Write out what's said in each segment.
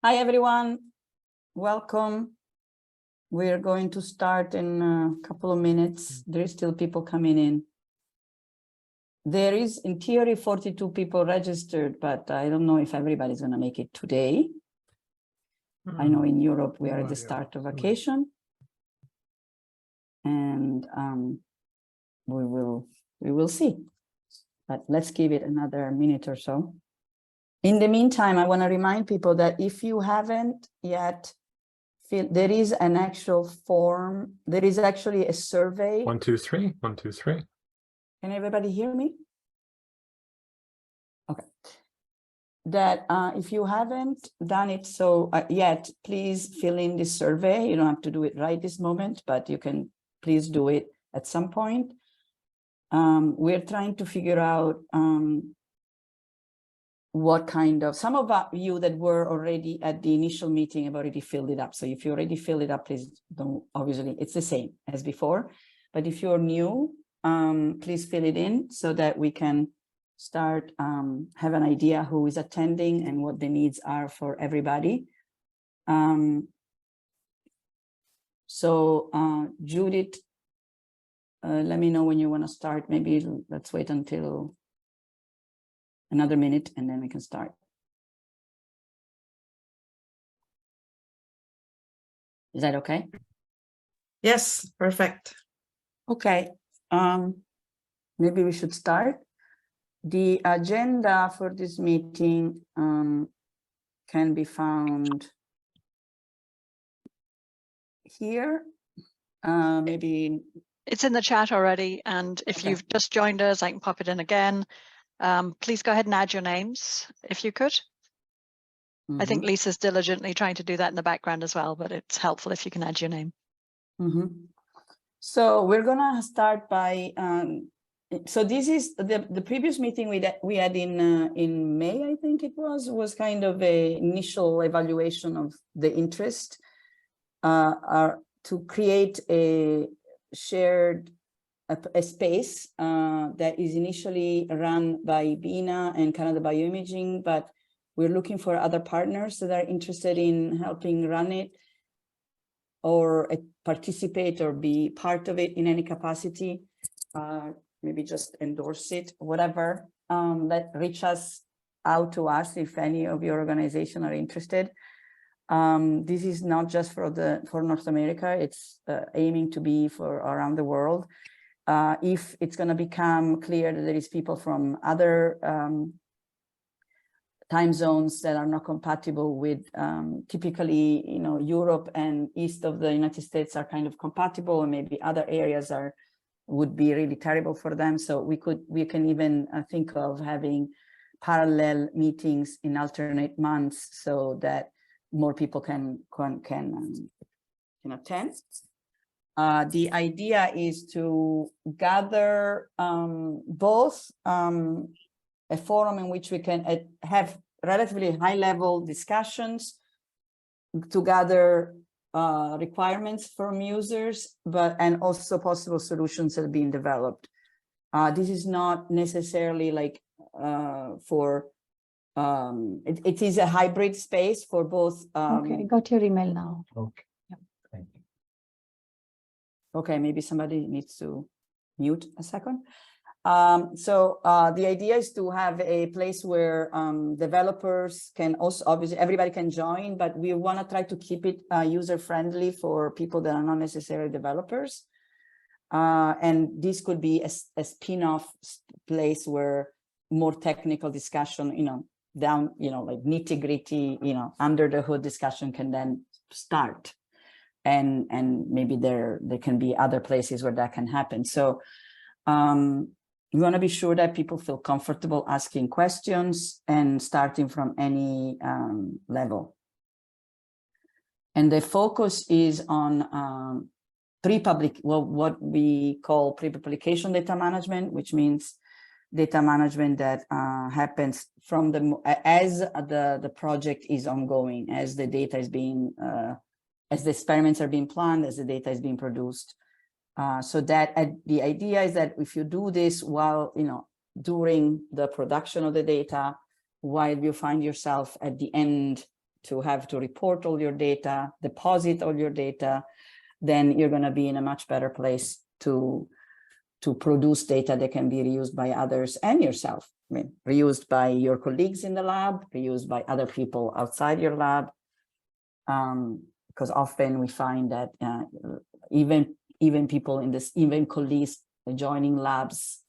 Hi, everyone. Welcome. We're going to start in a couple of minutes. There is still people coming in. There is, in theory, 42 people registered, but I don't know if everybody's going to make it today. I know in Europe, we are at the start of vacation. And we will see. But let's give it another minute or so. In the meantime, I want to remind people that if you haven't yet there is an actual form. There is actually a survey. 1, 2, 3. 1, 2, 3. Can everybody hear me? Okay. That if you haven't done it so yet, please fill in this survey. You don't have to do it right this moment, but you can please do it at some point. We're trying to figure out what kind of, some of you that were already at the initial meeting have already filled it up. So if you already filled it up, please don't, obviously it's the same as before. But if you're new, please fill it in so that we can start, have an idea who is attending and what the needs are for everybody. Judith, let me know when you want to start. Maybe let's wait until another minute and then we can start. Is that okay? Yes, perfect. Okay. Maybe we should start. The agenda for this meeting can be found here. Maybe it's in the chat already, and if you've just joined us, I can pop it in again. Please go ahead and add your names if you could. I think Lisa's diligently trying to do that in the background as well, but it's helpful if you can add your name. So we're gonna start by, so this is the previous meeting we had in May, I think it was kind of a initial evaluation of the interest to create a shared a space that is initially run by Bina and Canada Bioimaging, but we're looking for other partners that are interested in helping run it or participate or be part of it in any capacity. Maybe just endorse it, whatever, that reach us out to us if any of your organization are interested. This is not just for North America, it's aiming to be for around the world. If it's going to become clear that there is people from other time zones that are not compatible with, typically, you know, Europe and east of the United States are kind of compatible, and maybe other areas would be really terrible for them. So we can even think of having parallel meetings in alternate months so that more people can attend. The idea is to gather both a forum in which we can have relatively high-level discussions to gather requirements from users, and also possible solutions that are being developed. This is not necessarily like it is a hybrid space for both. Okay, I got your email now. Okay. Okay, maybe somebody needs to mute a second. The idea is to have a place where developers can also, obviously everybody can join, but we want to try to keep it user-friendly for people that are not necessarily developers. And this could be a spin-off place where more technical discussion, you know, down, you know, like nitty-gritty, you know, under the hood discussion can then start. And maybe there can be other places where that can happen. So we want to be sure that people feel comfortable asking questions and starting from any level. And the focus is on what we call pre-publication data management, which means data management that happens from as the project is ongoing, as the data is being as the experiments are being planned, as the data is being produced. So that the idea is that if you do this while, you know, during the production of the data, while you find yourself at the end to have to report all your data, deposit all your data, then you're going to be in a much better place to produce data that can be reused by others and yourself. I mean, reused by your colleagues in the lab, reused by other people outside your lab. Because often we find that even people in this, even colleagues joining labs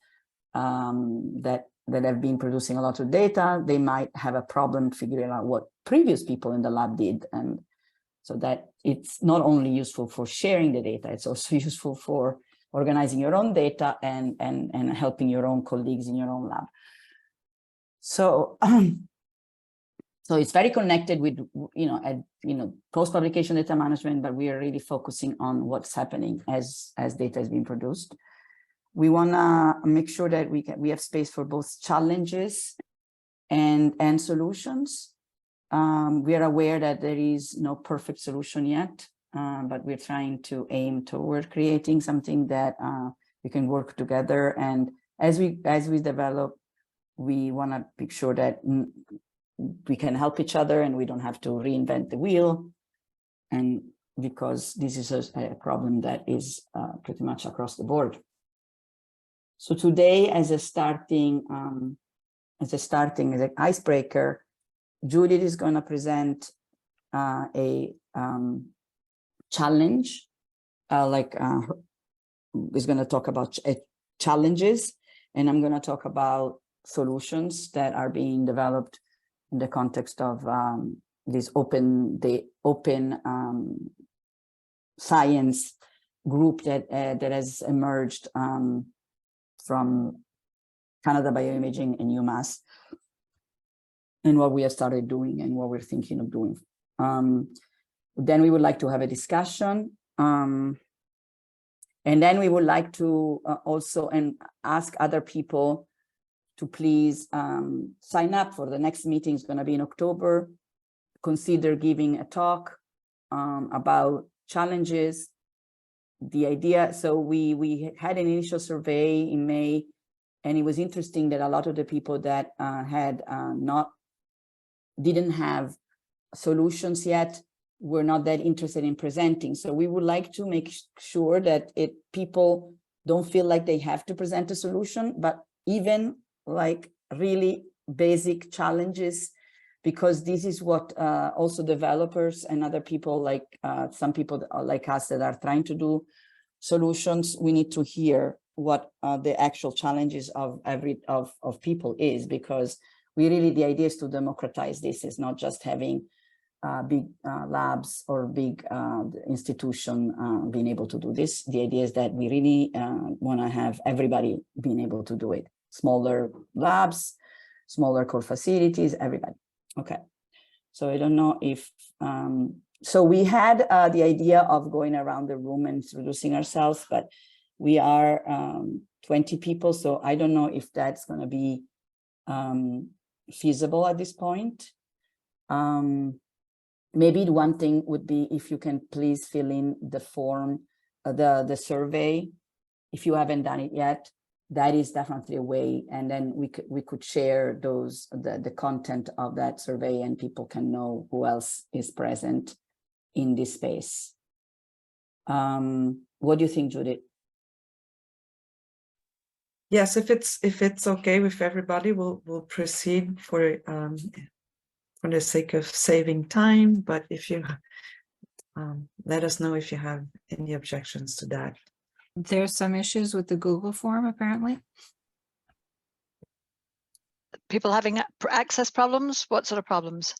that have been producing a lot of data, they might have a problem figuring out what previous people in the lab did. And so that it's not only useful for sharing the data, it's also useful for organizing your own data and helping your own colleagues in your own lab. So, so it's very connected with, post-publication data management, but we are really focusing on what's happening as data is being produced. We want to make sure that we have space for both challenges and solutions. We are aware that there is no perfect solution yet, but we're trying to aim toward creating something that we can work together. And as we develop, we want to make sure that we can help each other and we don't have to reinvent the wheel. And because this is a problem that is pretty much across the board. So today, as an icebreaker, Judith is going to present a challenge, is going to talk about challenges, and I'm going to talk about solutions that are being developed in the context of this open science group that has emerged from Canada Bioimaging and UMass, and what we have started doing and what we're thinking of doing. Then we would like to have a discussion. And then we would like to also ask other people to please sign up for the next meeting. It's going to be in October. Consider giving a talk about challenges. The idea, so we had an initial survey in May, and it was interesting that a lot of the people that didn't have solutions yet were not that interested in presenting. So we would like to make sure that people don't feel like they have to present a solution, but even like really basic challenges, because this is what also developers and other people, like some people like us that are trying to do solutions, we need to hear what the actual challenges of people is, because the idea is to democratize this. It's not just having big labs or big institution being able to do this. The idea is that we really want to have everybody being able to do it. Smaller labs, smaller core facilities, everybody. Okay. So I don't know if, so we had the idea of going around the room and introducing ourselves, but we are 20 people. So I don't know if that's going to be feasible at this point. Maybe one thing would be if you can please fill in the form, the survey, if you haven't done it yet. That is definitely a way, and then we could share the content of that survey, and people can know who else is present in this space. What do you think, Judith? Yes, if it's okay with everybody, we'll proceed for the sake of saving time. But if you let us know if you have any objections to that. There's some issues with the Google form, apparently. People having access problems? What sort of problems?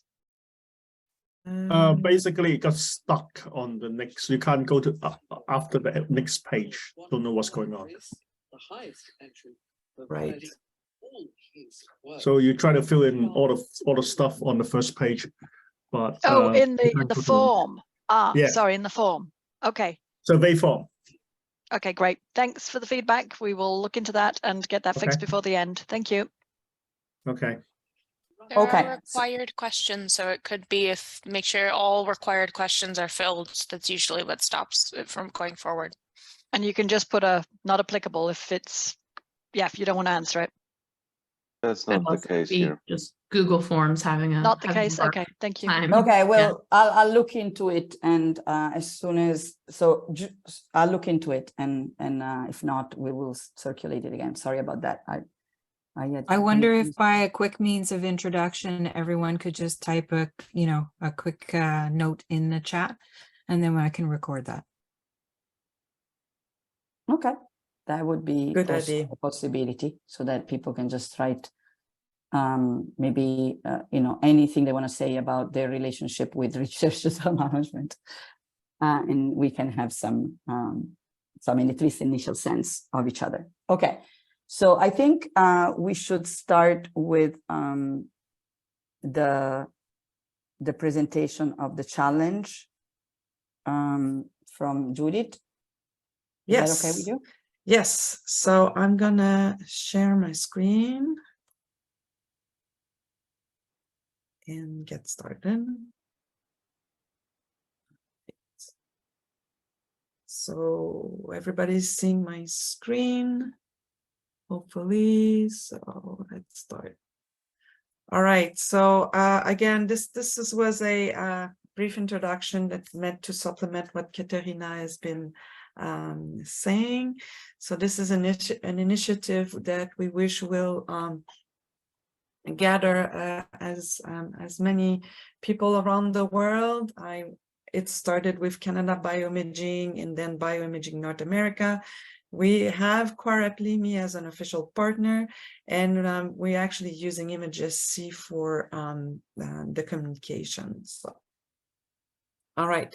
Basically, it got stuck on the next. You can't go to after the next page. Don't know what's going on. Right. So you try to fill in all the stuff on the first page, but in the form. Yeah. Sorry, in the form. Okay. Survey form. Okay, great. Thanks for the feedback. We will look into that and get that fixed before the end. Thank you. Okay. There are required questions, so it could be make sure all required questions are filled. That's usually what stops it from going forward. And you can just put a not applicable if it's, if you don't want to answer it. That's Could not the also case be here. just Google Forms having a Not the having case. more Okay, thank you. time. Okay, Yeah. well, I'll look into it, and as soon as I'll look into it, and if not, we will circulate it again. Sorry about that. I wonder if by a quick means of introduction, everyone could just type a quick note in the chat, and then I can record that. Okay, that would be Good also idea. a possibility, so that people can just write maybe anything they want to say about their relationship with research data management, and we can have some at least initial sense of each other. Okay, so I think we should start with the presentation of the challenge from Judith. Is Yes. that okay with you? Yes. So I'm gonna share my screen and get started. So everybody's seeing my screen, hopefully. So let's start. All right. So again, this was a brief introduction that meant to supplement what Katerina has been saying. So this is an initiative that we wish will gather as many people around the world. It started with Canada Bioimaging and then Bioimaging North America. We have QuarepLimi as an official partner, and we're actually using ImageSC for the communications. So, all right.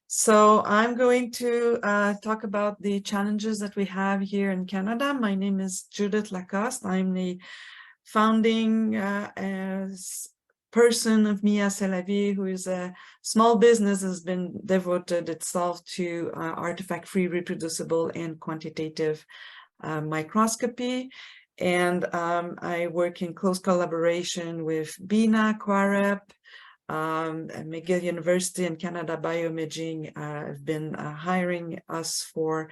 So I'm going to talk about the challenges that we have here in Canada. My name is Judith Lacoste. I'm the founding person of Mia C'est La Vie, who is a small business, has been devoted itself to artifact-free, reproducible, and quantitative microscopy. And I work in close collaboration with Bina, Quarep, McGill University and Canada Bioimaging have been hiring us for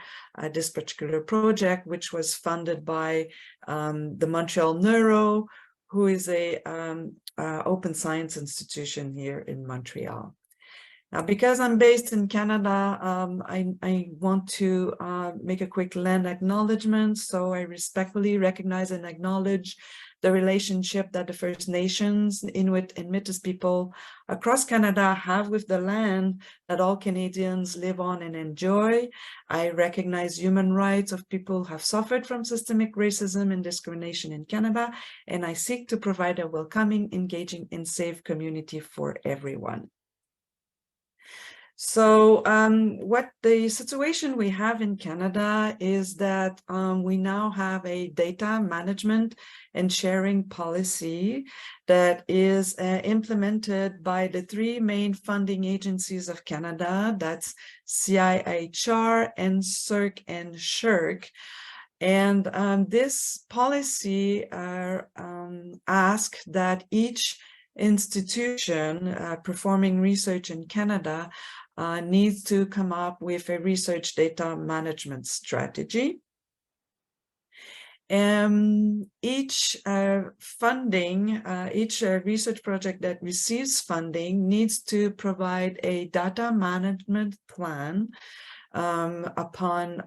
this particular project, which was funded by the Montreal Neuro, who is a open science institution here in Montreal. Now, because I'm based in Canada, I want to make a quick land acknowledgement. So I respectfully recognize and acknowledge the relationship that the First Nations, Inuit, and Métis people across Canada have with the land that all Canadians live on and enjoy. I recognize human rights of people who have suffered from systemic racism and discrimination in Canada, and I seek to provide a welcoming, engaging, and safe community for everyone. So what the situation we have in Canada is that we now have a data management and sharing policy that is implemented by the three main funding agencies of Canada. That's CIHR, NSERC, and SHERC. And this policy asks that each institution performing research in Canada needs to come up with a research data management strategy. Each funding, each research project that receives funding needs to provide a data management plan upon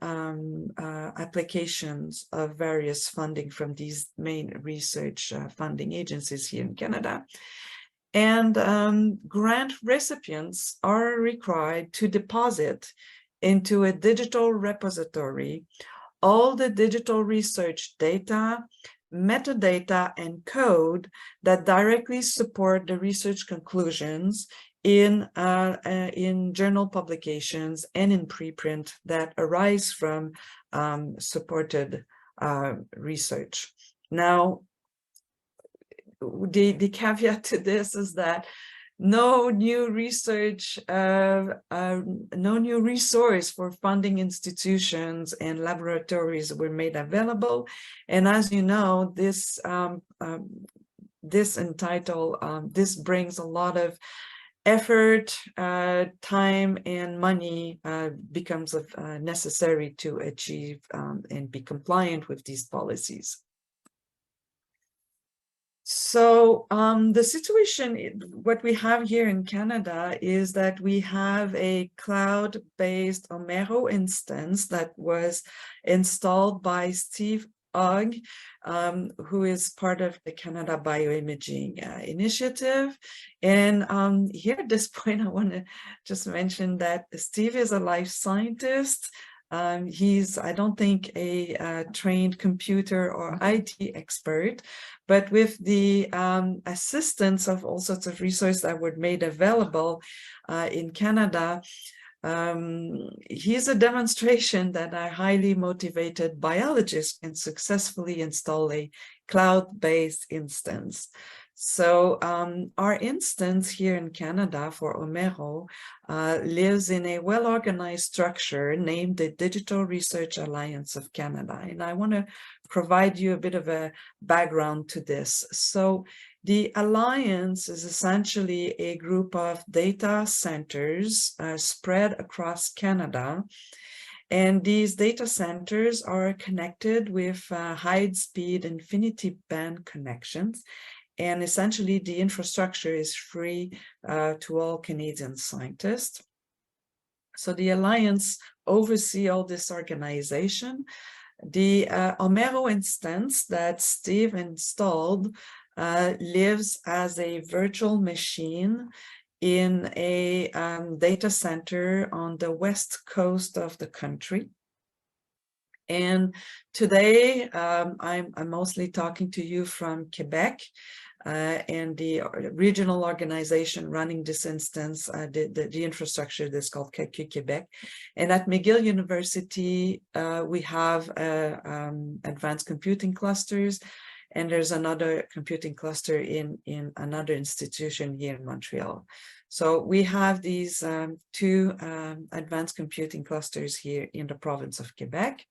applications of various funding from these main research funding agencies here in Canada. And grant recipients are required to deposit into a digital repository all the digital research data, metadata, and code that directly support the research conclusions in journal publications and in preprint that arise from supported research. Now, the caveat to this is that no new research, no new resource for funding institutions and laboratories were made available. And as you know, this this brings a lot of effort, time, and money becomes necessary to achieve and be compliant with these policies. So the situation, what we have here in Canada is that we have a cloud-based Omero instance that was installed by Steve Ogg, who is part of the Canada Bioimaging Initiative. And here at this point, I want to just mention that Steve is a life scientist. He's, I don't think, a trained computer or IT expert, but with the assistance of all sorts of resources that were made available in Canada, here's a demonstration that a highly motivated biologist can successfully install a cloud-based instance. So our instance here in Canada for Omero lives in a well-organized structure named the Digital Research Alliance of Canada. And I want to provide you a bit of a background to this. So the Alliance is essentially a group of data centers spread across Canada. And these data centers are connected with high-speed infinity band connections. And essentially, the infrastructure is free to all Canadian scientists. So the Alliance oversees all this organization. The Omero instance that Steve installed lives as a virtual machine in a data center on the west coast of the country. And today, I'm mostly talking to you from Quebec, and the regional organization running this instance, the infrastructure that's called CACU Quebec. And at McGill University, we have advanced computing clusters, and there's another computing cluster in another institution here in Montreal. So we have these two advanced computing clusters here in the province of Quebec.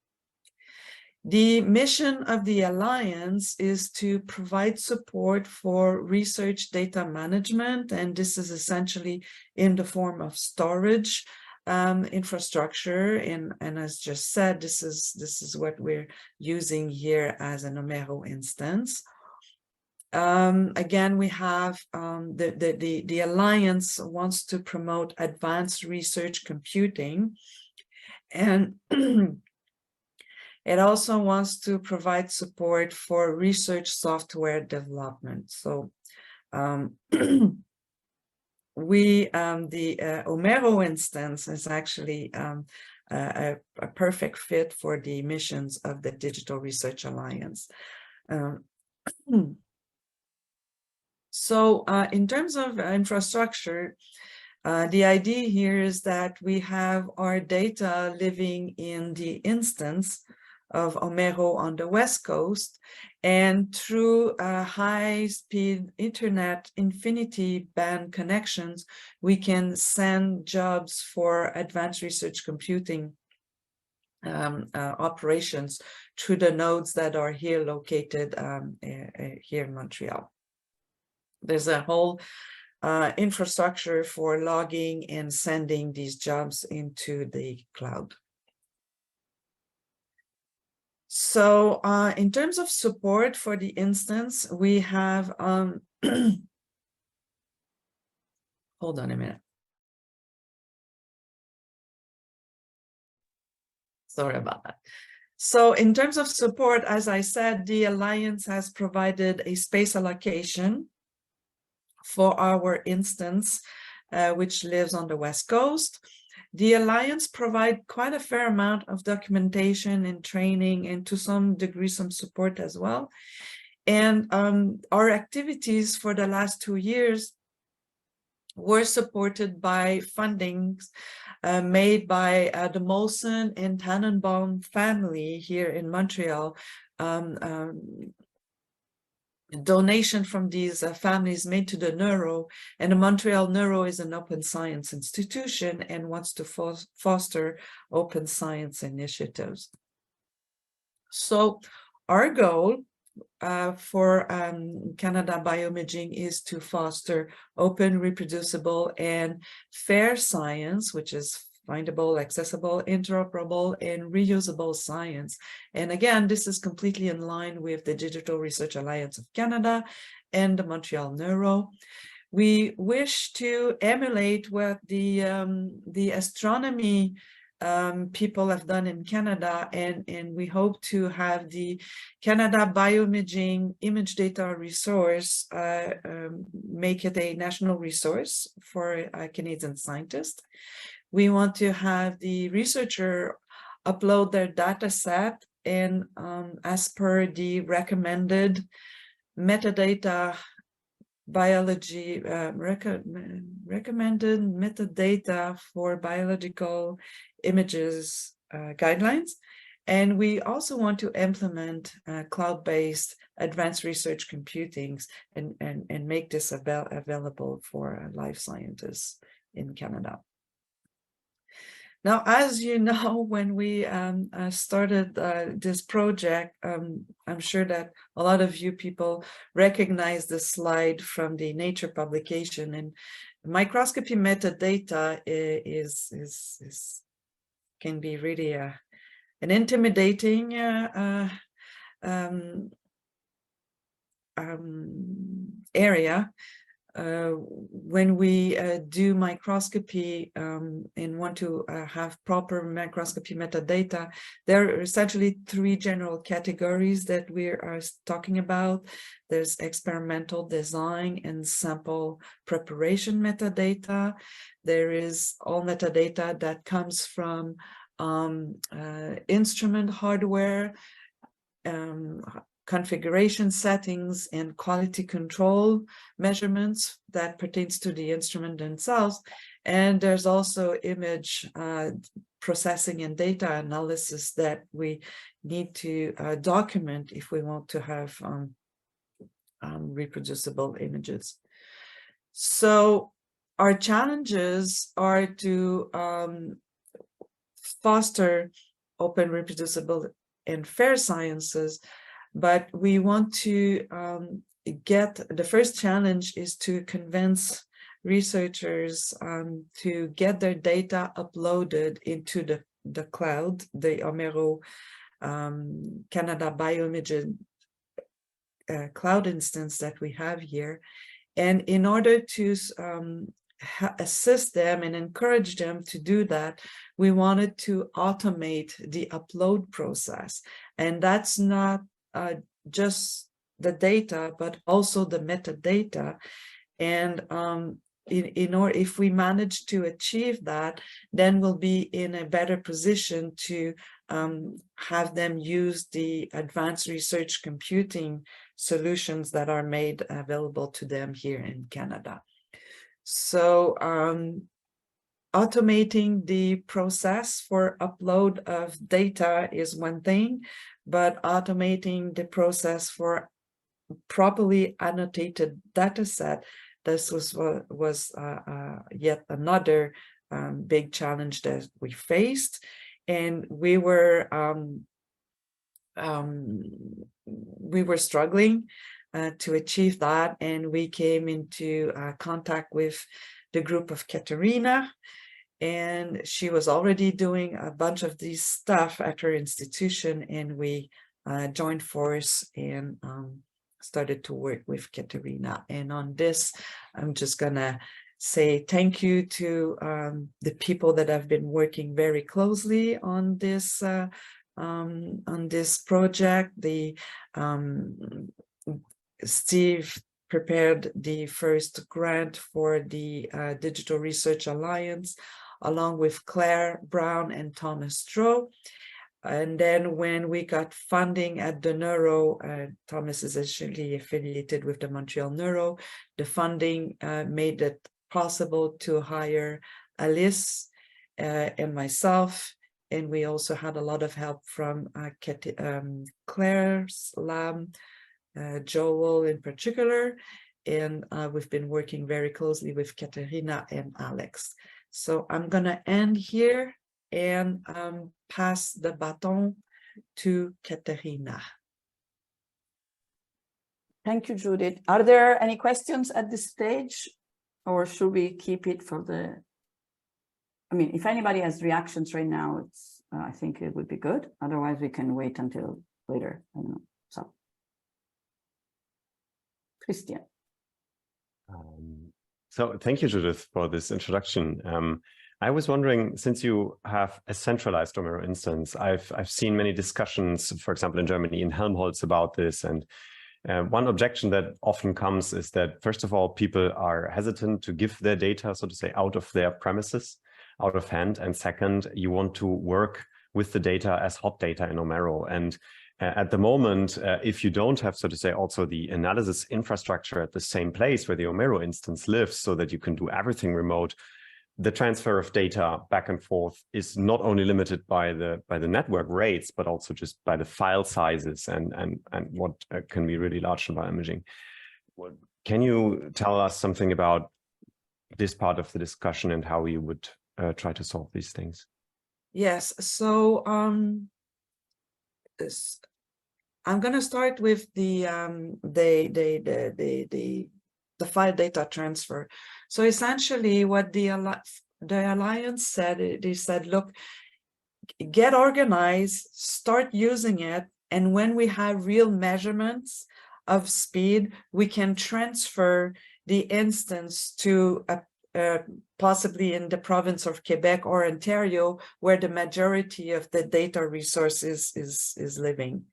The mission of the Alliance is to provide support for research data management, and this is essentially in the form of storage infrastructure. And as just said, this is what we're using here as an Omero instance. Again, we have the Alliance wants to promote advanced research computing, and it also wants to provide support for research software development. So the Omero instance is actually a perfect fit for the missions of the Digital Research Alliance. So in terms of infrastructure, the idea here is that we have our data living in the instance of Omero on the West Coast, and through high-speed internet infinity band connections, we can send jobs for advanced research computing operations through the nodes that are here located here in Montreal. There's a whole infrastructure for logging and sending these jobs into the cloud. So in terms of support for the instance, we have, hold on a minute. Sorry about that. So in terms of support, as I said, the Alliance has provided a space allocation for our instance, which lives on the West Coast. The Alliance provides quite a fair amount of documentation and training, and to some degree, some support as well. And our activities for the last 2 years were supported by fundings made by the Molson and Tannenbaum family here in Montreal. Donation from these families made to the Neuro, and the Montreal Neuro is an open science institution and wants to foster open science initiatives. So our goal for Canada Bioimaging is to foster open, reproducible, and fair science, which is findable, accessible, interoperable, and reusable science. And again, this is completely in line with the Digital Research Alliance of Canada and the Montreal Neuro. We wish to emulate what the astronomy people have done in Canada, and we hope to have the Canada Bioimaging Image Data Resource make it a national resource for Canadian scientists. We want to have the researcher upload their data set, and as per the recommended metadata biology recommended metadata for biological images guidelines. And we also want to implement cloud-based advanced research computing and make this available for life scientists in Canada. Now, as you know, when we started this project, I'm sure that a lot of you people recognize the slide from the Nature publication, and microscopy metadata can be really an intimidating area. When we do microscopy and want to have proper microscopy metadata, there are essentially three general categories that we are talking about. There's experimental design and sample preparation metadata. There is all metadata that comes from instrument hardware, configuration settings, and quality control measurements that pertains to the instrument themselves. And there's also image processing and data analysis that we need to document if we want to have reproducible images. So our challenges are to foster open, reproducible, and fair sciences. But we want to the first challenge is to convince researchers to get their data uploaded into the cloud, the Omero Canada Bioimaging cloud instance that we have here. And in order to assist them and encourage them to do that, we wanted to automate the upload process. And that's not just the data, but also the metadata. And if we manage to achieve that, then we'll be in a better position to have them use the advanced research computing solutions that are made available to them here in Canada. So automating the process for upload of data is one thing, but automating the process for properly annotated data set, this was yet another big challenge that we faced. And we were struggling to achieve that, and we came into contact with the group of Katerina, and she was already doing a bunch of these stuff at her institution, and we joined force and started to work with Katerina. And on this, I'm just gonna say thank you to the people that have been working very closely on this project. Steve prepared the first grant for the Digital Research Alliance, along with Claire Brown and Thomas Stroh. And then when we got funding at the Neuro, Thomas is actually affiliated with the Montreal Neuro, the funding made it possible to hire Alice and myself. And we also had a lot of help from Claire's lab, Joel in particular, and we've been working very closely with Katerina and Alex. So I'm gonna end here and pass the baton to Katerina. Thank you, Judith. Are there any questions at this stage, or should we keep it for the, I mean, if anybody has reactions right now, it's I think it would be good. Otherwise, we can wait until later. I don't know. So Christian. So thank you, Judith, for this introduction. I was wondering, since you have a centralized Omero instance, I've seen many discussions, for example, in Germany, in Helmholtz about this. And one objection that often comes is that, first of all, people are hesitant to give their data, so to say, out of their premises, out of hand. And second, you want to work with the data as hot data in Omero. And at the moment, if you don't have, so to say, also the analysis infrastructure at the same place where the Omero instance lives, so that you can do everything remote, the transfer of data back and forth is not only limited by the network rates, but also just by the file sizes and what can be really large in bioimaging. Can you tell us something about this part of the discussion and how you would try to solve these things? Yes, so I'm going to start with the file data transfer. So essentially, what the Alliance said, they said, look, get organized, start using it, and when we have real measurements of speed, we can transfer the instance to possibly in the province of Quebec or Ontario, where the majority of the data resources is living.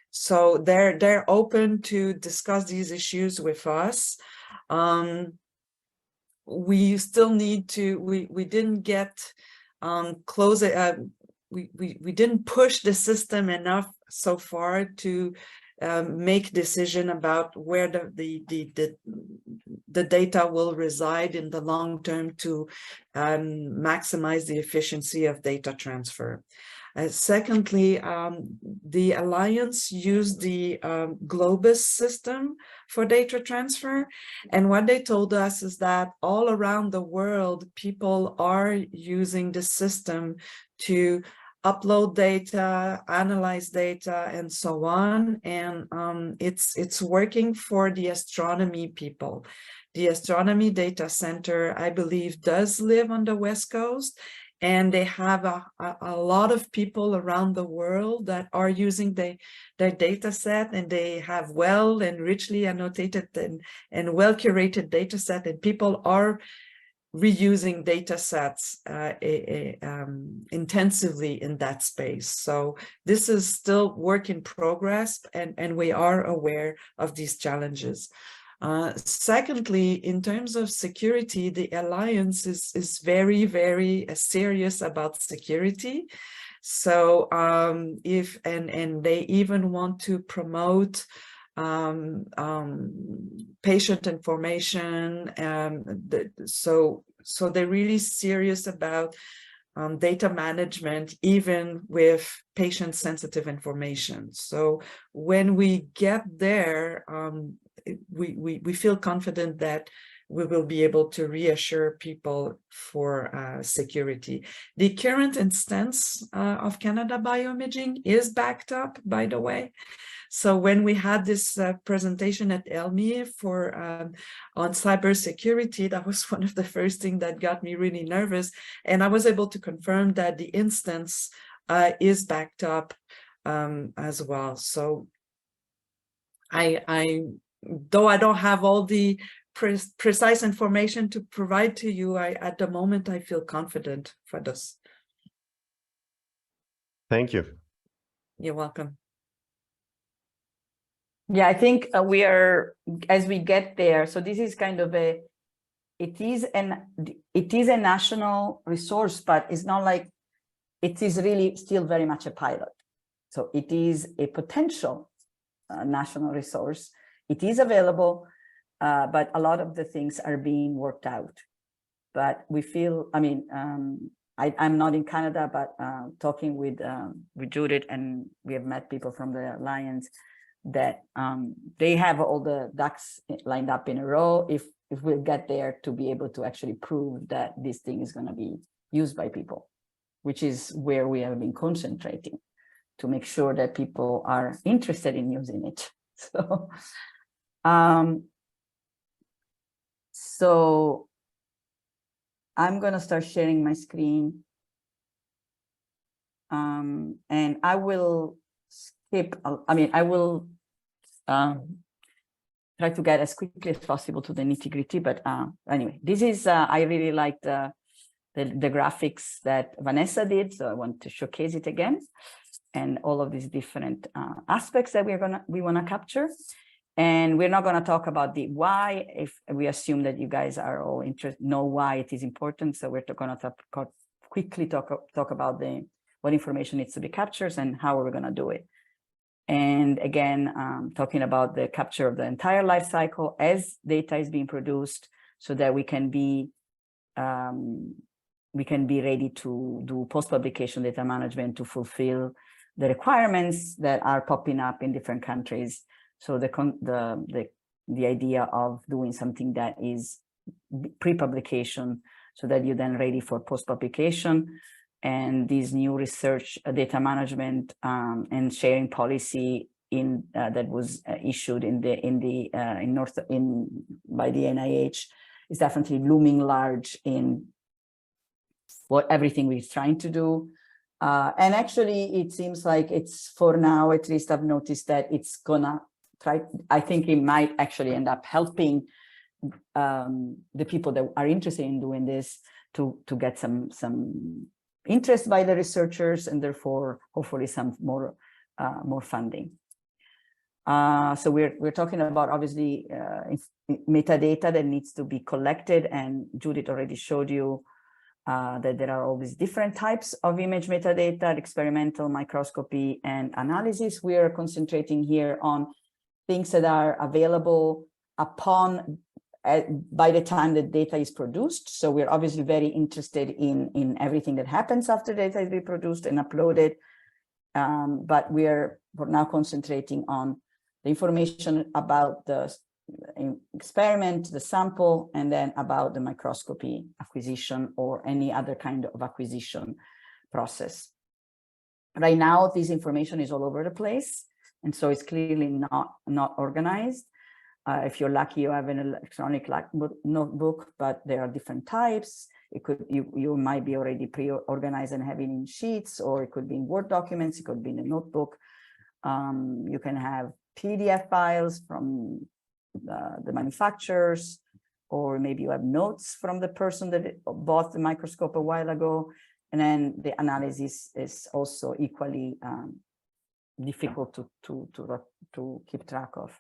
So they're open to discuss these issues with us. We still need to, we didn't get close it. We didn't push the system enough so far to make decision about where the data will reside in the long term to maximize the efficiency of data transfer. Secondly, the Alliance used the Globus system for data transfer. And what they told us is that all around the world, people are using the system to upload data, analyze data, and so on. And it's working for the astronomy people. The astronomy data center, I believe, does live on the West Coast. And they have a lot of people around the world that are using their data set, and they have well and richly annotated and well curated data set, and people are reusing data sets intensively in that space. So this is still work in progress, and we are aware of these challenges. Secondly, in terms of security, the Alliance is very, very serious about security. So if they even want to promote patient information, so they're really serious about data management, even with patient-sensitive information. So when we get there, we feel confident that we will be able to reassure people for security. The current instance of Canada Bioimaging is backed up, by the way. So when we had this presentation at AIMM for on cybersecurity, that was one of the first things that got me really nervous. And I was able to confirm that the instance is backed up as well. So though I don't have all the precise information to provide to you, at the moment I feel confident for this. Thank you. You're welcome. Yeah, I think we are, as we get there, so this is kind of it is a national resource, but it's not like it is really still very much a pilot. So it is a potential national resource. It is available, but a lot of the things are being worked out. But we feel, I mean, I'm not in Canada, but talking with Judith, and we have met people from the Alliance, that they have all the ducks lined up in a row if we get there to be able to actually prove that this thing is going to be used by people, which is where we have been concentrating to make sure that people are interested in using it. So I'm going to start sharing my screen, and I will skip, I mean, I will try to get as quickly as possible to the nitty-gritty, but anyway, this is, I really like the graphics that Vanessa did, so I want to showcase it again, and all of these different aspects that we want to capture. And we're not going to talk about the why, if we assume that you guys are all interested, know why it is important. So we're going to quickly talk about what information needs to be captured and how we're going to do it. And again, talking about the capture of the entire life cycle as data is being produced, so that we can be ready to do post-publication data management to fulfill the requirements that are popping up in different countries. So the idea of doing something that is pre-publication, so that you're then ready for post-publication. And this new research data management and sharing policy that was issued by the NIH is definitely looming large in what everything we're trying to do. And actually, it seems like it's, for now, at least I've noticed that it's gonna try. I think it might actually end up helping the people that are interested in doing this to get some interest by the researchers, and therefore hopefully some more funding. So we're talking about, obviously, metadata that needs to be collected, and Judith already showed you that there are all these different types of image metadata: experimental, microscopy, and analysis. We are concentrating here on things that are available upon by the time the data is produced. So we're obviously very interested in everything that happens after data is produced and uploaded. But we're now concentrating on the information about the experiment, the sample, and then about the microscopy acquisition or any other kind of acquisition process. Right now, this information is all over the place, and so it's clearly not organized. If you're lucky, you have an electronic notebook, but there are different types. It could, you might be already pre-organized and have it in sheets, or it could be in Word documents, it could be in a notebook. You can have PDF files from the manufacturers, or maybe you have notes from the person that bought the microscope a while ago. And then the analysis is also equally difficult to keep track of.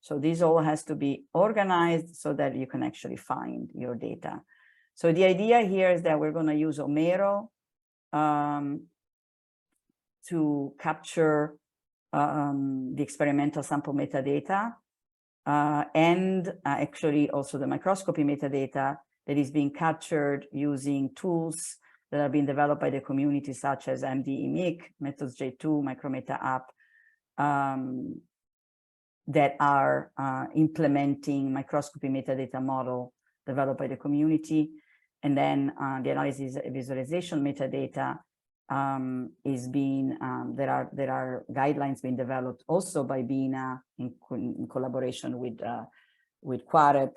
So this all has to be organized so that you can actually find your data. So the idea here is that we're going to use Omero to capture the experimental sample metadata and actually also the microscopy metadata that is being captured using tools that are being developed by the community, such as AIMM, Methods J2, Micrometa app, that are implementing microscopy metadata model developed by the community. And then the analysis visualization metadata is being, there are guidelines being developed also by BINA in collaboration with Quareb.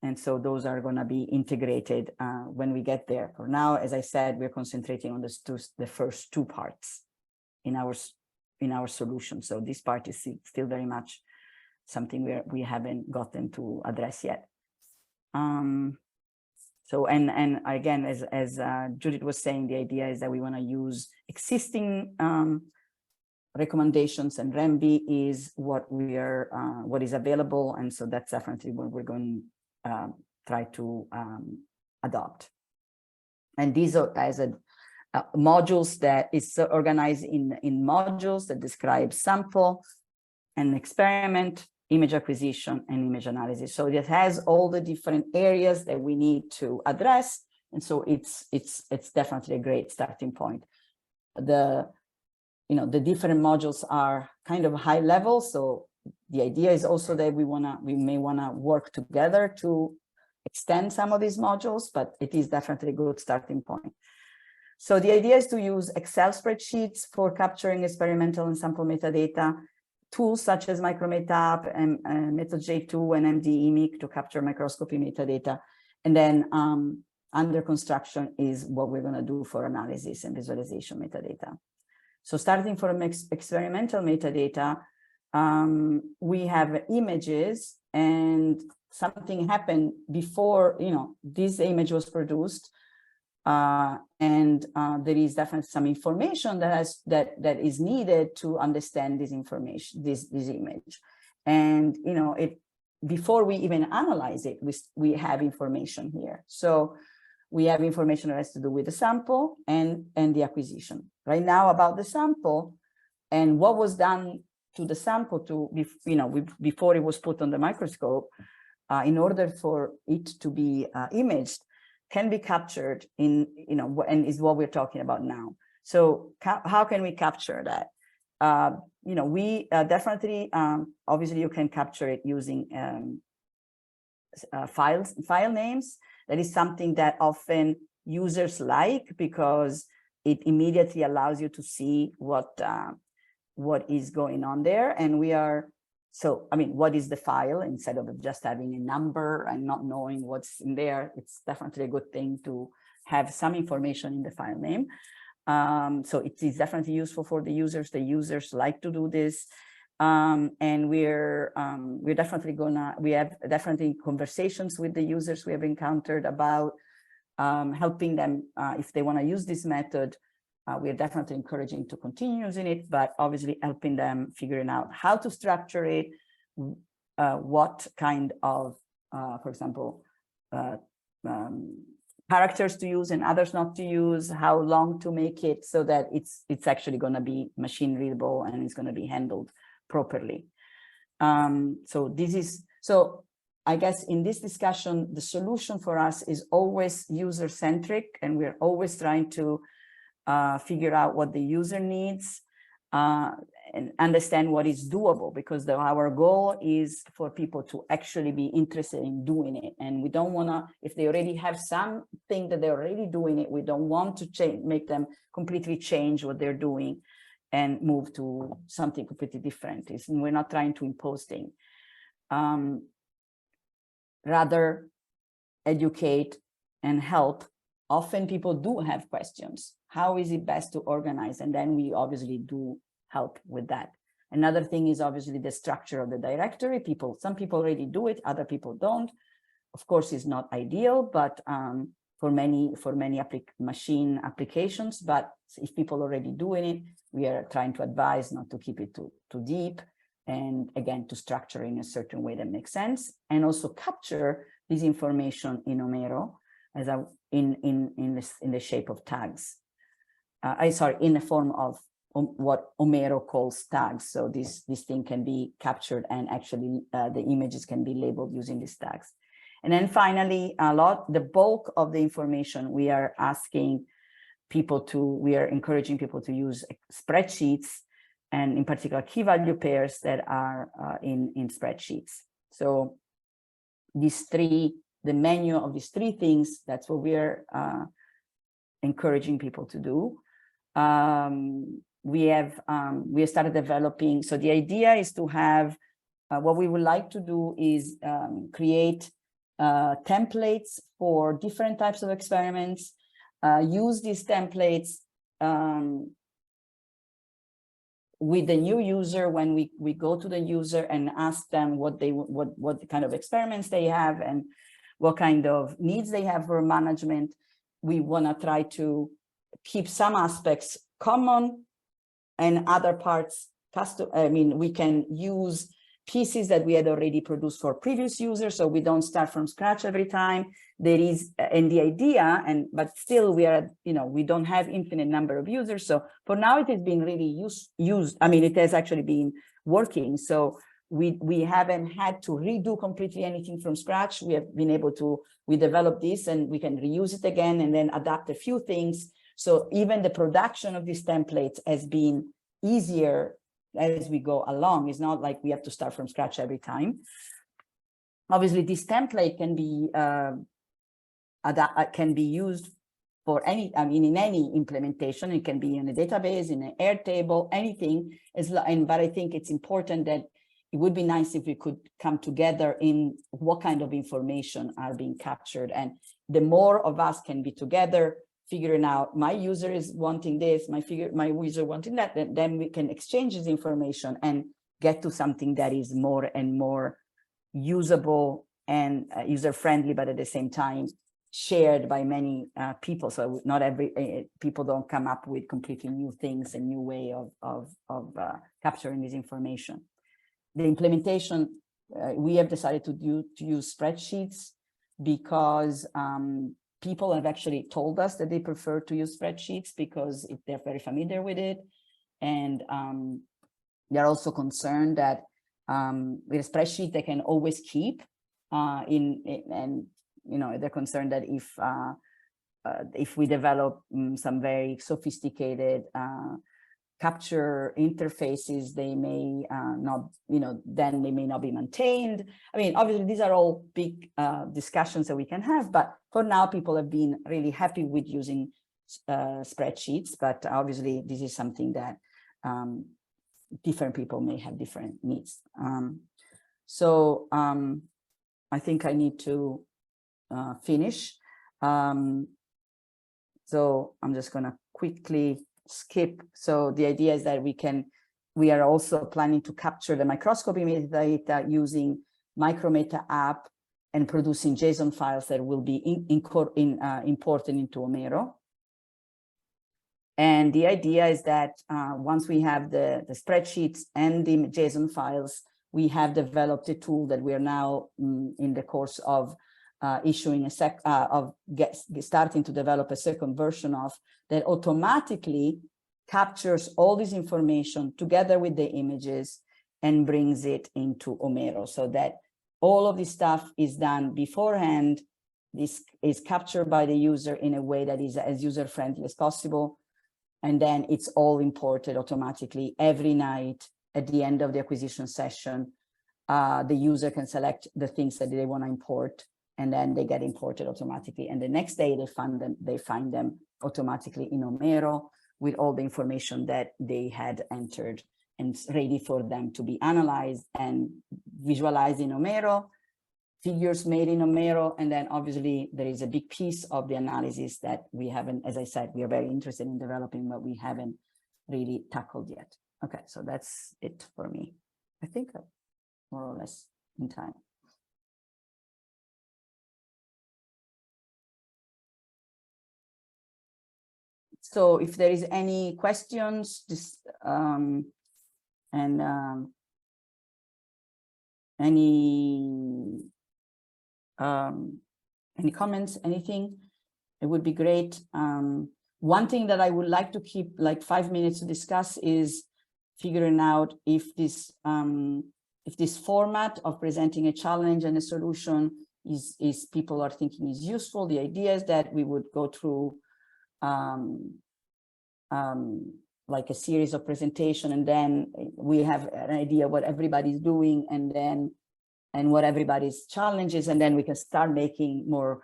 And so those are going to be integrated when we get there. For now, as I said, we're concentrating on the first two parts in our solution. So this part is still very much something we haven't gotten to address yet. So, and again, as Judith was saying, the idea is that we want to use existing recommendations, and REMBI is what is available, and so that's definitely what we're going to try to adopt. And these are as modules that is organized in modules that describe sample and experiment, image acquisition, and image analysis. So it has all the different areas that we need to address, and so it's definitely a great starting point. The different modules are kind of high level, so the idea is also that we may wanna work together to extend some of these modules, but it is definitely a good starting point. So the idea is to use Excel spreadsheets for capturing experimental and sample metadata, tools such as Micrometa app and Methods J2 and AIMM to capture microscopy metadata. And then under construction is what we're going to do for analysis and visualization metadata. So starting from experimental metadata, we have images and something happened before, you know, this image was produced, and there is definitely some information that is needed to understand this information, this image. And, you know, before we even analyze it, we have information here. So we have information that has to do with the sample and the acquisition. Right now about the sample and what was done to the sample before it was put on the microscope, in order for it to be imaged, can be captured in, you know, and is what we're talking about now. So how can we capture that? You know, we definitely, obviously you can capture it using file names. That is something that often users like, because it immediately allows you to see what is going on there. And we are, so, I mean, what is the file, instead of just having a number and not knowing what's in there. It's definitely a good thing to have some information in the file name. So it is definitely useful for the users. The users like to do this. And we're definitely we have definitely conversations with the users we have encountered about helping them if they want to use this method. We are definitely encouraging to continue using it, but obviously helping them figuring out how to structure it, what kind of, for example, characters to use and others not to use, how long to make it so that it's actually going to be machine readable and it's going to be handled properly. So I guess in this discussion, the solution for us is always user-centric, and we're always trying to figure out what the user needs and understand what is doable, because our goal is for people to actually be interested in doing it. And we don't want to, if they already have something that they're already doing it, we don't want to make them completely change what they're doing and move to something completely different. We're not trying to impose things. Rather, educate and help. Often people do have questions. How is it best to organize? And then we obviously do help with that. Another thing is obviously the structure of the directory. Some people already do it, other people don't. Of course, it's not ideal, but for many machine applications. But if people already doing it, we are trying to advise not to keep it too deep, and again, to structure in a certain way that makes sense, and also capture this information in Omero as in the shape of tags. In the form of what Omero calls tags. So this thing can be captured, and actually the images can be labeled using these tags. And then finally, the bulk of the information we are encouraging people to use spreadsheets, and in particular key value pairs that are in spreadsheets. So the menu of these three things, that's what we're encouraging people to do. We have started developing. So the idea is to have, what we would like to do is create templates for different types of experiments, use these templates with the new user when we go to the user and ask them what kind of experiments they have and what kind of needs they have for management. We want to try to keep some aspects common and other parts custom. I mean, we can use pieces that we had already produced for previous users, so we don't start from scratch every time. There is, and the idea, but still we are, we don't have infinite number of users. So for now it has been really used. I mean, it has actually been working. So we haven't had to redo completely anything from scratch. We have been able to, we developed this and we can reuse it again and then adapt a few things. So even the production of these templates has been easier as we go along. It's not like we have to start from scratch every time. Obviously, this template can be used for any, in any implementation. It can be in a database, in an Airtable, anything. But I think it's important that it would be nice if we could come together in what kind of information are being captured. And the more of us can be together, figuring out my user is wanting this, my user wanting that, then we can exchange this information and get to something that is more and more usable and user-friendly, but at the same time shared by many people. So not every people don't come up with completely new things, a new way of capturing this information. The implementation, we have decided to use spreadsheets because people have actually told us that they prefer to use spreadsheets because they're very familiar with it. And they're also concerned that with a spreadsheet they can always keep and they're concerned that if we develop some very sophisticated capture interfaces, they may not, then they may not be maintained. I mean, obviously these are all big discussions that we can have, but for now people have been really happy with using spreadsheets, but obviously this is something that different people may have different needs. So I think I need to finish. So I'm just going to quickly skip. So the idea is that we are also planning to capture the microscopy metadata using Micrometa app and producing JSON files that will be imported into Omero. And the idea is that once we have the spreadsheets and the JSON files, we have developed a tool that we are now in the course of issuing starting to develop a second version of, that automatically captures all this information together with the images and brings it into Omero, so that all of this stuff is done beforehand. This is captured by the user in a way that is as user-friendly as possible. And then it's all imported automatically every night at the end of the acquisition session. The user can select the things that they want to import, and then they get imported automatically. And the next day they find them automatically in Omero with all the information that they had entered and ready for them to be analyzed and visualized in Omero, figures made in Omero. And then obviously there is a big piece of the analysis that we haven't, as I said, we are very interested in developing, but we haven't really tackled yet. Okay, so that's it for me. I think I'm more or less in time. So if there is any questions, just any comments, anything, it would be great. One thing that I would like to keep like 5 minutes to discuss is figuring out if this format of presenting a challenge and a solution is people are thinking is useful. The idea is that we would go through like a series of presentation, and then we have an idea what everybody's doing and what everybody's challenges, and then we can start making more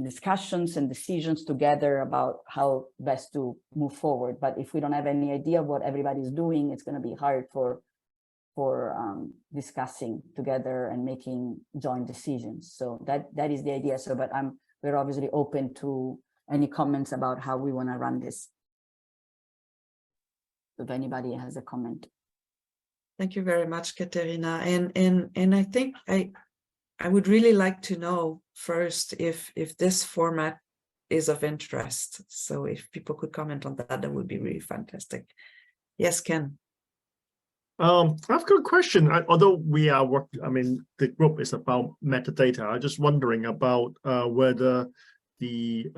discussions and decisions together about how best to move forward. But if we don't have any idea what everybody's doing, it's going to be hard for discussing together and making joint decisions. So that is the idea. So, but we're obviously open to any comments about how we want to run this. If anybody has a comment. Thank you very much, Katerina. And I think I would really like to know first if this format is of interest. So if people could comment on that, that would be really fantastic. Yes, Ken. I've got a question. Although we are the group is about metadata. I'm just wondering about whether the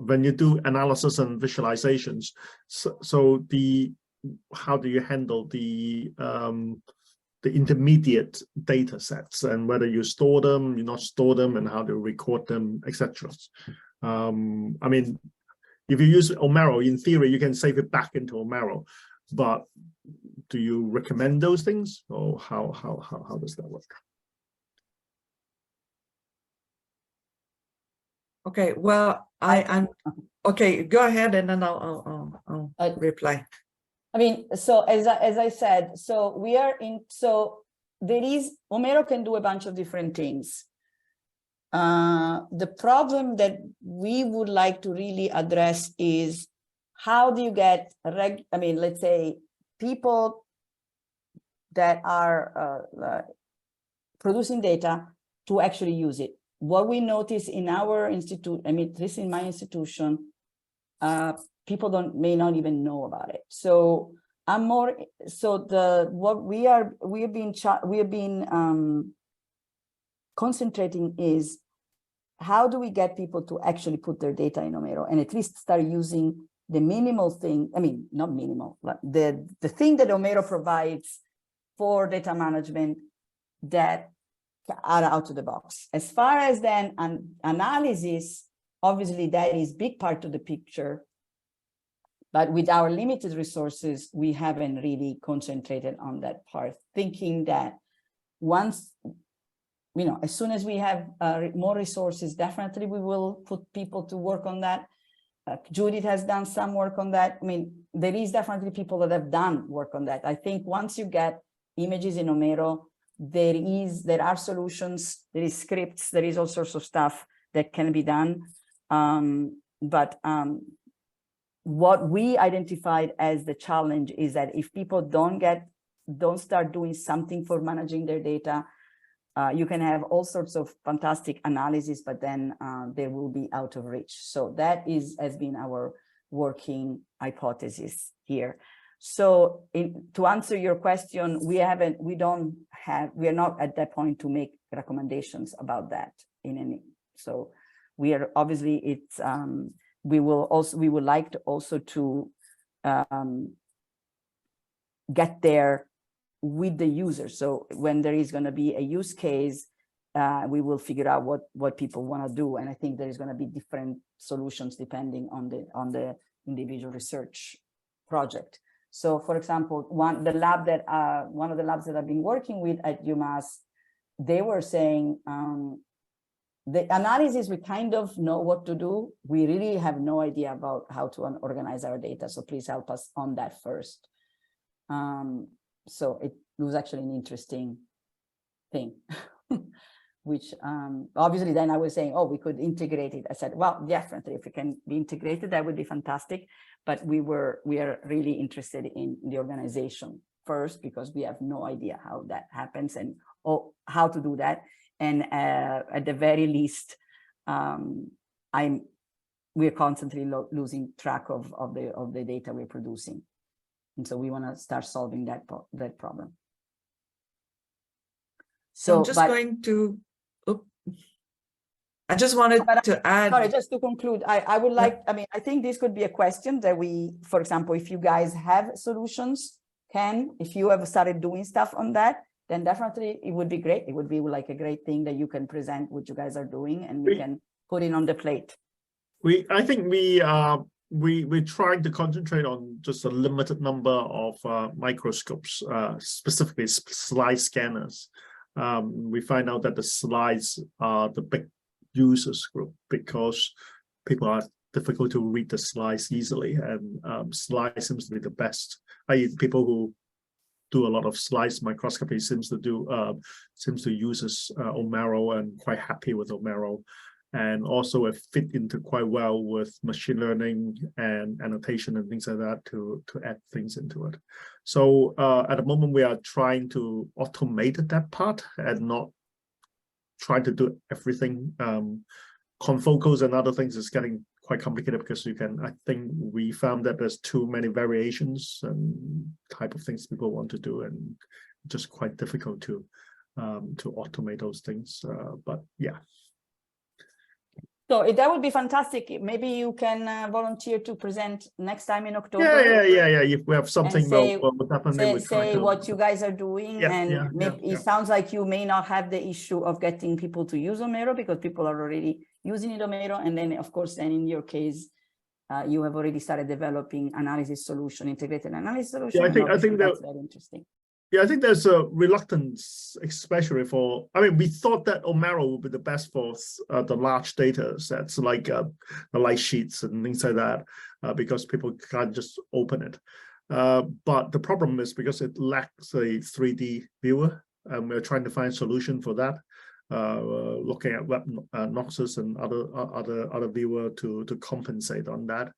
when you do analysis and visualizations, how do you handle the intermediate data sets, and whether you store them, you not store them, and how to record them, etc. I mean, if you use Omero, in theory, you can save it back into Omero, but do you recommend those things, or how does that work? Okay, well, I'm okay. Go ahead, and then I'll reply. I mean, so as I said, so we are in. So there is Omero can do a bunch of different things. The problem that we would like to really address is how do you get let's say people that are producing data to actually use it. What we notice in our institute, I mean, this in my institution, people may not even know about it. So what we have been concentrating is how do we get people to actually put their data in Omero and at least start using the minimal thing, I mean, not minimal, but the thing that Omero provides for data management that are out of the box. As far as then analysis, obviously that is big part of the picture, but with our limited resources, we haven't really concentrated on that part, thinking that once, as soon as we have more resources, definitely we will put people to work on that. Judith has done some work on that. I mean, there is definitely people that have done work on that. I think once you get images in Omero, there are solutions, there is scripts, there is all sorts of stuff that can be done. What we identified as the challenge is that if people don't start doing something for managing their data, you can have all sorts of fantastic analysis, but then they will be out of reach. So that has been our working hypothesis here. So to answer your question, we are not at that point to make recommendations about that in any. So we are obviously we would like to also to get there with the user. So when there is going to be a use case, we will figure out what people want to do. And I think there is going to be different solutions depending on the individual research project. So for example, one of the labs that I've been working with at UMass, they were saying the analysis, we kind of know what to do. We really have no idea about how to organize our data. So please help us on that first. So it was actually an interesting thing, which obviously then I was saying, oh, we could integrate it. I said, well, definitely, if it can be integrated, that would be fantastic. But we are really interested in the organization first, because we have no idea how that happens and how to do that. And at the very least, we're constantly losing track of the data we're producing. And so we want to start solving that problem. So I'm just going to, I just wanted to add. Sorry, just to conclude, I would like, I mean, I think this could be a question that for example, if you guys have solutions, if you have started doing stuff on that, then definitely it would be great. It would be like a great thing that you can present what you guys are doing and we can put it on the plate. I think we're trying to concentrate on just a limited number of microscopes, specifically slide scanners. We find out that the slides are the big users group because people are difficult to read the slides easily, and slide seems to be the best. People who do a lot of slides microscopy seems to use Omero and quite happy with Omero. And also it fit into quite well with machine learning and annotation and things like that to add things into it. So at the moment we are trying to automate that part and not trying to do everything. Confocals and other things is getting quite complicated because I think we found that there's too many variations and type of things people want to do, and just quite difficult to automate those things. But yeah. So that would be fantastic. Maybe you can volunteer to present next time in October. Yeah. If we have something, we'll definitely say what you guys are doing. It sounds like you may not have the issue of getting people to use Omero because people are already using it Omero. And then, of course, then in your case, you have already started developing integrated analysis solution. Yeah, I think that's very interesting. Yeah, I think there's a reluctance, especially we thought that Omero would be the best for the large data sets like the light sheets and things like that, because people can't just open it. But the problem is because it lacks a 3D viewer, and we're trying to find a solution for that, looking at web Noxus and other viewer to compensate on that.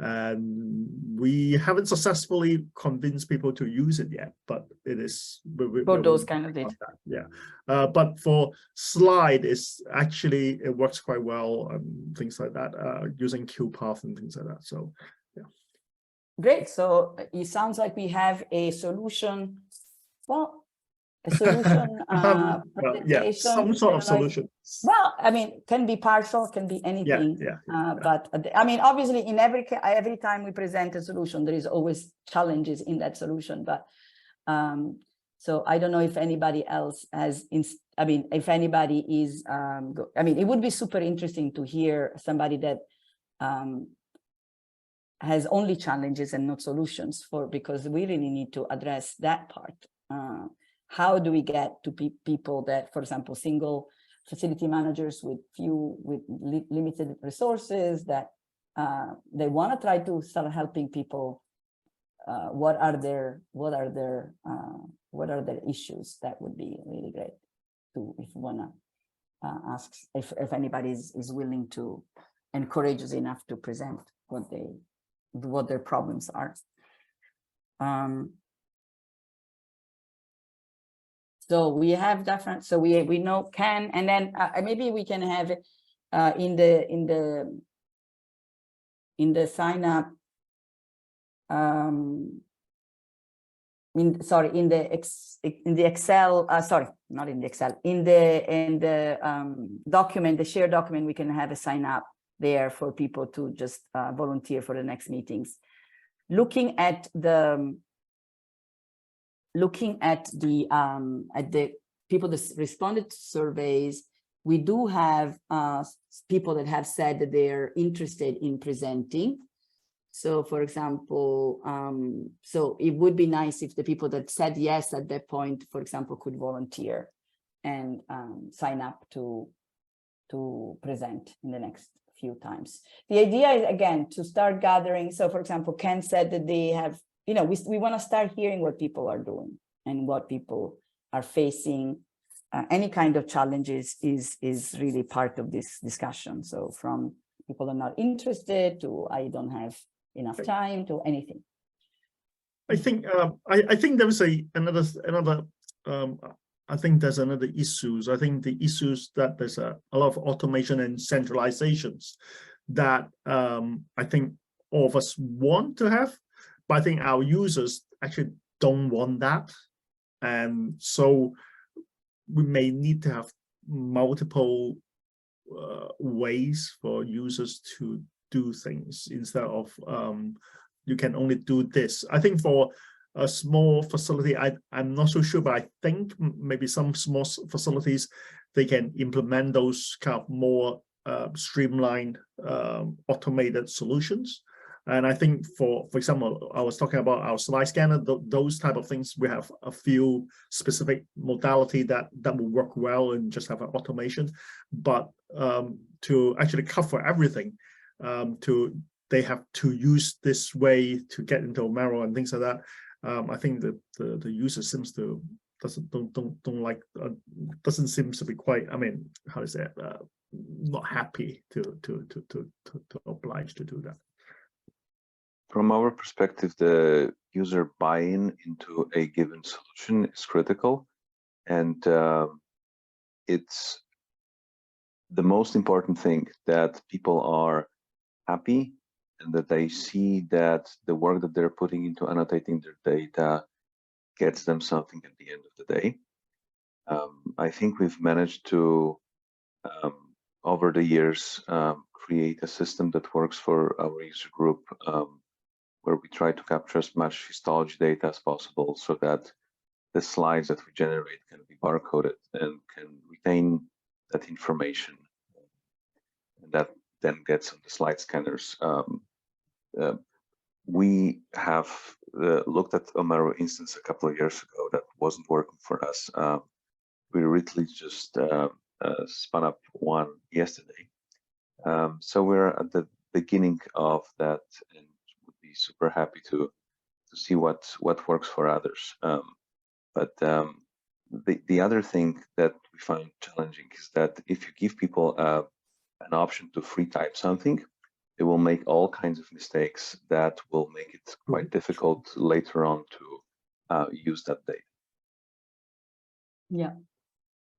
and we haven't successfully convinced people to use it yet, but it is for those kind of data. Yeah, but for slide, it's actually, it works quite well and things like that, using QPath and things like that. So yeah, great. So it sounds like we have a solution. Well, a solution well, yeah, some sort of solution. Well, I mean, can be partial, can be anything. But I mean, obviously, in every time we present a solution, there is always challenges in that solution. But so I don't know if anybody else has. I mean, if anybody is. I mean, it would be super interesting to hear somebody that has only challenges and not solutions because we really need to address that part. How do we get to people that, for example, single facility managers with limited resources that they want to try to start helping people? What are their issues? That would be really great to, if you want to ask if anybody is willing to and courageous enough to present what their problems are. So we have different. So we know can, and then maybe we can have in the sign up. In the Excel. Sorry, not in the Excel. In the document, the shared document, we can have a sign up there for people to just volunteer for the next meetings. Looking at the people that responded to surveys, we do have people that have said that they're interested in presenting. So, for example, so it would be nice if the people that said yes at that point, for example, could volunteer and sign up to present in the next few times. The idea is, again, to start gathering. So, for example, Ken said that they have, you know, we want to start hearing what people are doing and what people are facing. Any kind of challenges is really part of this discussion. So from people are not interested to I don't have enough time to anything. I think I think there is another I think there's another issues. I think the issues that there's a lot of automation and centralizations that I think all of us want to have, but I think our users actually don't want that. And so we may need to have multiple ways for users to do things instead of you can only do this. I think for a small facility, I'm not so sure, but I think maybe some small facilities, they can implement those kind of more streamlined automated solutions. And I think for example, I was talking about our slide scanner, those type of things, we have a few specific modality that will work well and just have an automation. But to actually cover everything, they have to use this way to get into Omero and things like that. I think that the user seems to doesn't seem to be quite, I mean, how is that, not happy to oblige to do that. From our perspective, the user buy-in into a given solution is critical, and it's the most important thing that people are happy and that they see that the work that they're putting into annotating their data gets them something at the end of the day. I think we've managed to, over the years, create a system that works for our user group, where we try to capture as much histology data as possible so that the slides that we generate can be barcoded and can retain that information. And that then gets on the slide scanners. We have looked at Omero instance a couple of years ago that wasn't working for us. We literally just spun up one yesterday. So we're at the beginning of that and would be super happy to see what works for others. But the other thing that we find challenging is that if you give people an option to free type something, it will make all kinds of mistakes that will make it quite difficult later on to use that data. Yeah.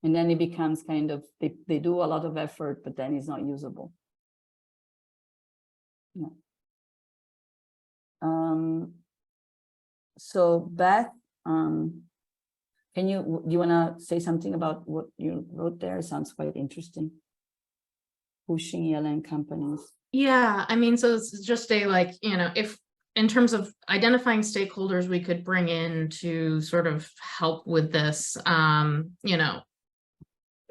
And then it becomes kind of, they do a lot of effort, but then it's not usable. Yeah. So Beth, do you want to say something about what you wrote there? It sounds quite interesting. Pushing ELN companies. Yeah, I mean, so it's just a like, you know, if in terms of identifying stakeholders we could bring in to sort of help with this, you know,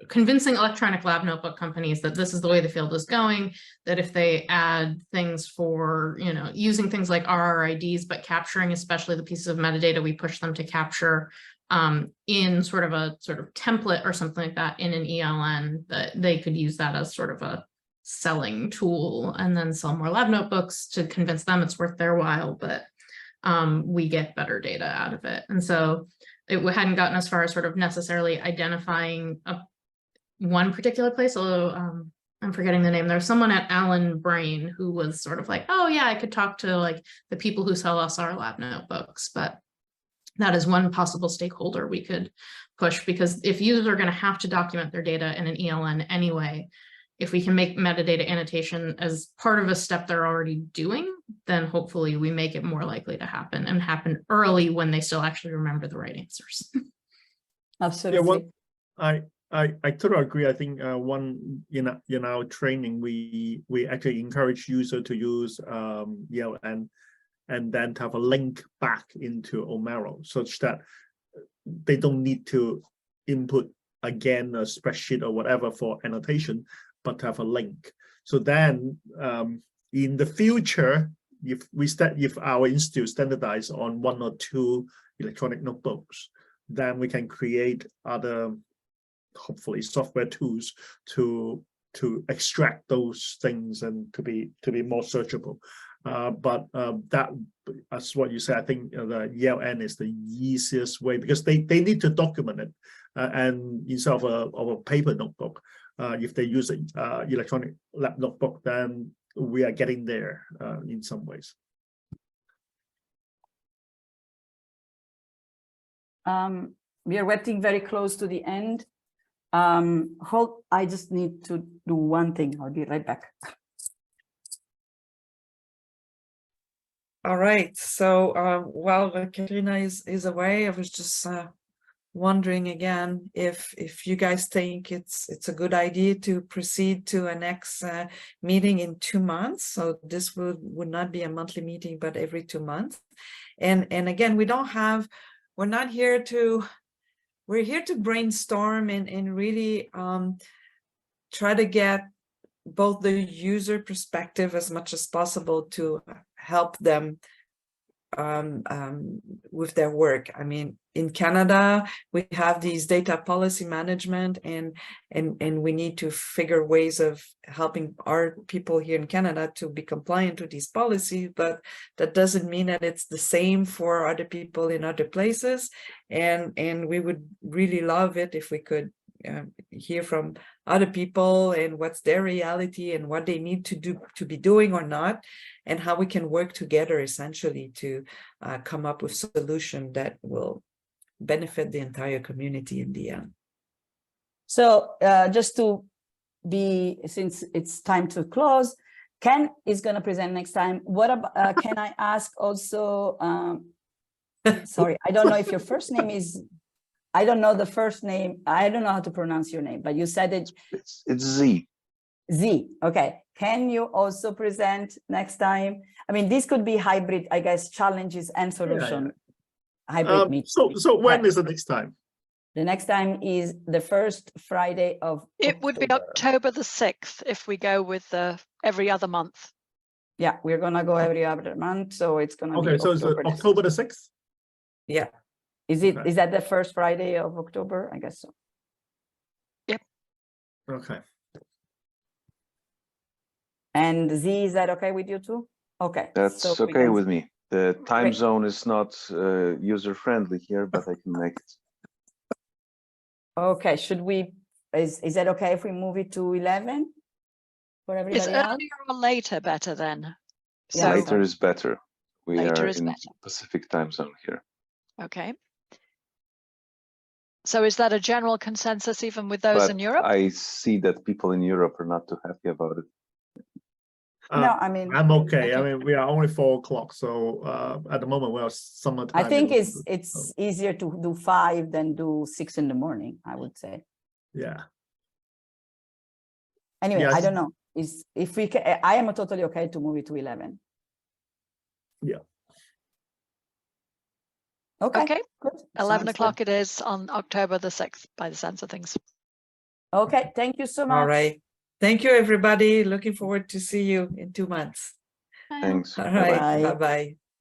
convincing electronic lab notebook companies that this is the way the field is going, that if they add things for, you know, using things like RRIDs, but capturing especially the pieces of metadata we push them to capture in sort of a template or something like that in an ELN, that they could use that as sort of a selling tool and then sell more lab notebooks to convince them it's worth their while, but we get better data out of it. And so it hadn't gotten as far as sort of necessarily identifying one particular place, although I'm forgetting the name. There's someone at Allen Brain who was sort of like, oh yeah, I could talk to like the people who sell us our lab notebooks, but that is one possible stakeholder we could push, because if users are going to have to document their data in an ELN anyway, if we can make metadata annotation as part of a step they're already doing, then hopefully we make it more likely to happen and happen early when they still actually remember the right answers. Absolutely. Yeah, I totally agree. I think one in our training we actually encourage user to use ELN and then to have a link back into Omero, such that they don't need to input again a spreadsheet or whatever for annotation, but to have a link. So then in the future, if our institute standardize on 1 or 2 electronic notebooks, then we can create other, hopefully, software tools to extract those things and to be more searchable. But that, as what you said, I think the ELN is the easiest way, because they need to document it, and instead of a paper notebook, if they use an electronic lab notebook, then we are getting there in some ways. We are getting very close to the end. Hold, I just need to do one thing. I'll be right back. All right. So while Katrina is away, I was just wondering again if you guys think it's a good idea to proceed to a next meeting in 2 months. So this would not be a monthly meeting, but every 2 months. And again, we're not here to. We're here to brainstorm and really try to get both the user perspective as much as possible to help them with their work. I mean, in Canada, we have these data policy management and we need to figure ways of helping our people here in Canada to be compliant to these policies, but that doesn't mean that it's the same for other people in other places. And we would really love it if we could hear from other people and what's their reality and what they need to be doing or not, and how we can work together essentially to come up with a solution that will benefit the entire community in the end. So just to be, since it's time to close, Ken is going to present next time. What about, can I ask also, sorry, I don't know if your first name is, I don't know the first name. I don't know how to pronounce your name, but you said it. It's Z. Z. Okay. Can you also present next time? I mean, this could be hybrid, I guess, challenges and solution. Yeah. Hybrid meeting. So when is the next time? The next time is the first Friday of It would be October the 6th if we go with the every other month. Yeah, we're going to go every other month. So it's going to be so it's October the 6th? Yeah. Is it? Okay. Is that the first Friday of October? I guess so. Yep. Okay. And Z, is that okay with you too? Okay. That's so okay with me. The time zone is not user friendly here, but I can make it. Okay. Should we? Is that okay if we move it to 11? for Is everybody else? earlier or later better then? Yeah. So Later is better. We later are is in better. Pacific time zone here. Okay. So is that a general consensus even with those But in Europe? I see that people in Europe are not too happy about it. No, I mean, I'm okay. I mean, we are only 4 o'clock, so at the moment we are summertime. I think in it's London, easier to do 5 than do 6 in the morning, I would say. yeah. Anyway, I Yes. don't know. Is if we can, I am totally okay to move it to 11. Yeah. Okay. Okay. Good. 11 Sounds o'clock good. it is on October the 6th by the sense of things. Okay. Thank you so much. All right. Thank you, everybody. Looking forward to see you in 2 months. Thanks. All Bye-bye. right. Bye. Bye-bye.